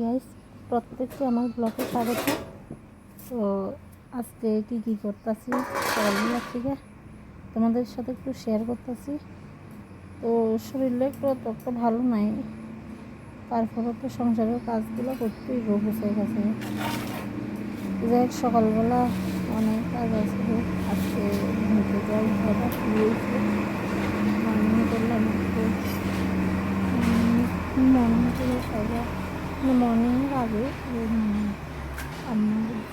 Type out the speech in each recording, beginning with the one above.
Guys, প্রত্যেককে আমার ব্লগে স্বাগত। তো আজকে কী করতেছি সকালবেলা থেকে তোমাদের সাথে একটু শেয়ার করতেছি। তো শরীরটা একটু অতটা ভালো নাই, তারপরে তো সংসারের কাজগুলো করতেই গুছাই গেছে। যাই হোক, সকালবেলা অনেক কাজ আছে। আজকে ঘুরতে যাই ঘরটা শুয়েছে মর্নিং করলাম একটু মর্নিং করে সবাই মর্নিংয়ের আগে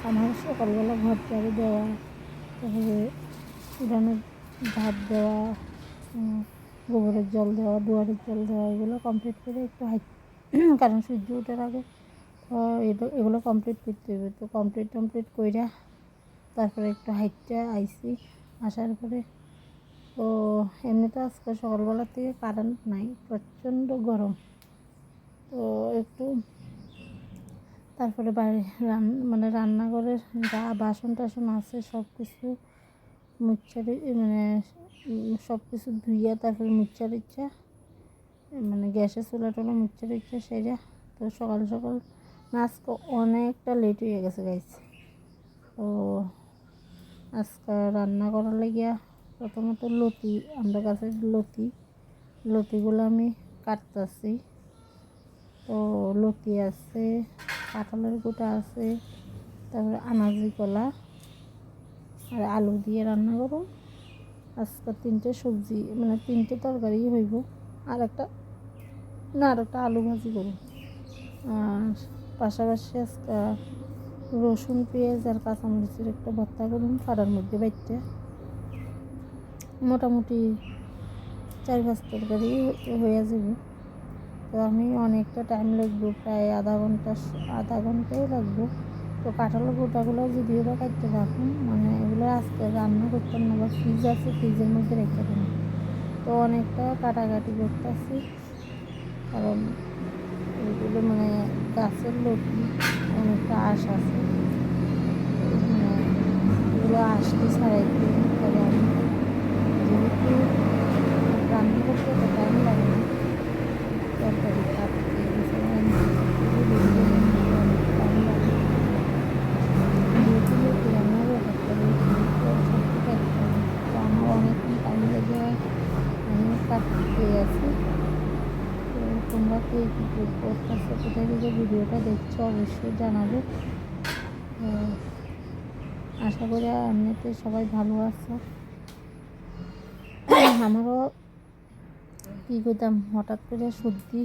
আমার সকালবেলা ঘর ঝাড়ু দেওয়া, তারপরে উঠানে ঝাঁপ দেওয়া, গোবরের জল দেওয়া, দুয়ারের জল দেওয়া, এগুলো কমপ্লিট করে একটু কারণ সূর্য ওঠার আগে এগুলো কমপ্লিট করতে হবে। তো কমপ্লিট কইরা তারপরে একটু হাইটটা আইসি। আসার পরে তো এমনিতে আজকে সকালবেলা থেকে কারেন্ট নাই, প্রচণ্ড গরম। তো একটু তারপরে বাইরে রান্নাঘরের যা বাসন টাসন আছে সব কিছু সব কিছু ধুইয়া তারপরে ইচ্ছা গ্যাসের চুলা টোলা ইচ্ছা সেটা। তো সকাল সকাল আজকে অনেকটা লেট হয়ে গেছে গাইছে। তো আজকে রান্না করার লাগিয়া প্রথমত লতি, আমরা গাছের লতিগুলো আমি কাটতেছি। তো লতি আছে, কাঁঠালের গোটা আছে, তারপরে আনাজি কলা আর আলু দিয়ে রান্না করো। আজকে 3টে সবজি 3টে তরকারি হইব। আর একটা আলু ভাজি করো। আর পাশাপাশি আজকে রসুন পেঁয়াজ আর কাঁচামরিচের একটা ভর্তা করুন ফাড়ার মধ্যে বাইটটা। মোটামুটি 4-5 তরকারি হয়ে যাবে। তো আমি অনেকটা টাইম লাগবে, প্রায় আধা ঘন্টাই লাগবে। তো কাঁঠালের গোটাগুলো যদিও বা কাটতে রাখুন, এগুলো আজকে রান্না করতাম না, বা ফ্রিজ আছে, ফ্রিজের মধ্যে রেখে দেবো। তো অনেকটা কাটাকাটি করতেছি, কারণ এগুলো গাছের লতি অনেকটা আঁশ আছে, এগুলো আঁশটি ছাড়াইতে পরে আমি যেহেতু রান্না করতে তো টাইম লাগে না, তরকারি কাটতে টাইম লাগে। যেহেতু লতি রান্নার ব্যাপারটা সবজি কাটতে হবে, তো আমার অনেকক্ষণ টাইম লেগে আমি কাটতে আছি। তো তোমরা কে কী করতেছো, কোথায় থেকে ভিডিওটা দেখছো অবশ্যই জানাবে। আশা করি এমনিতে সবাই ভালো আছো। আমারও কী করতাম, হঠাৎ করে সর্দি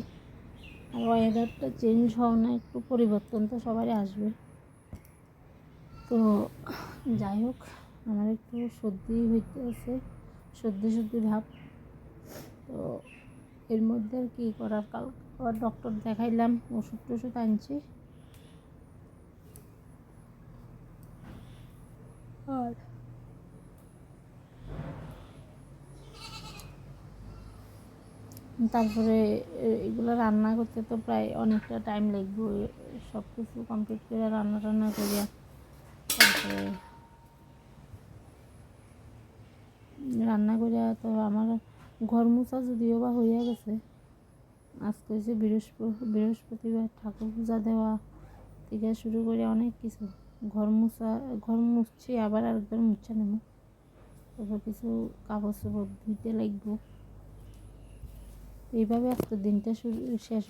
আর ওয়েদারটা চেঞ্জ হওয়া না, একটু পরিবর্তন তো সবারই আসবে। তো যাই হোক, আমার একটু সর্দি হইতে আছে, সর্দি ভাব। তো এর মধ্যে আর কী করার, কাল ডক্টর দেখাইলাম, ওষুধ আনছি। আর তারপরে এগুলো রান্না করতে তো প্রায় অনেকটা টাইম লাগবে। সব কিছু কমপ্লিট করে রান্না করিয়া তারপরে তো আমার ঘর মোছা যদিও বা হইয়া গেছে। আজকে হচ্ছে বৃহস্পতিবার, ঠাকুর পূজা দেওয়া থেকে শুরু করে অনেক কিছু। ঘর মুছছি, আবার আরেকবার মুছে নেব। তারপর কিছু কাগজ চোপড় ধুইতে লাগবো। এইভাবে আজকের দিনটা শেষ।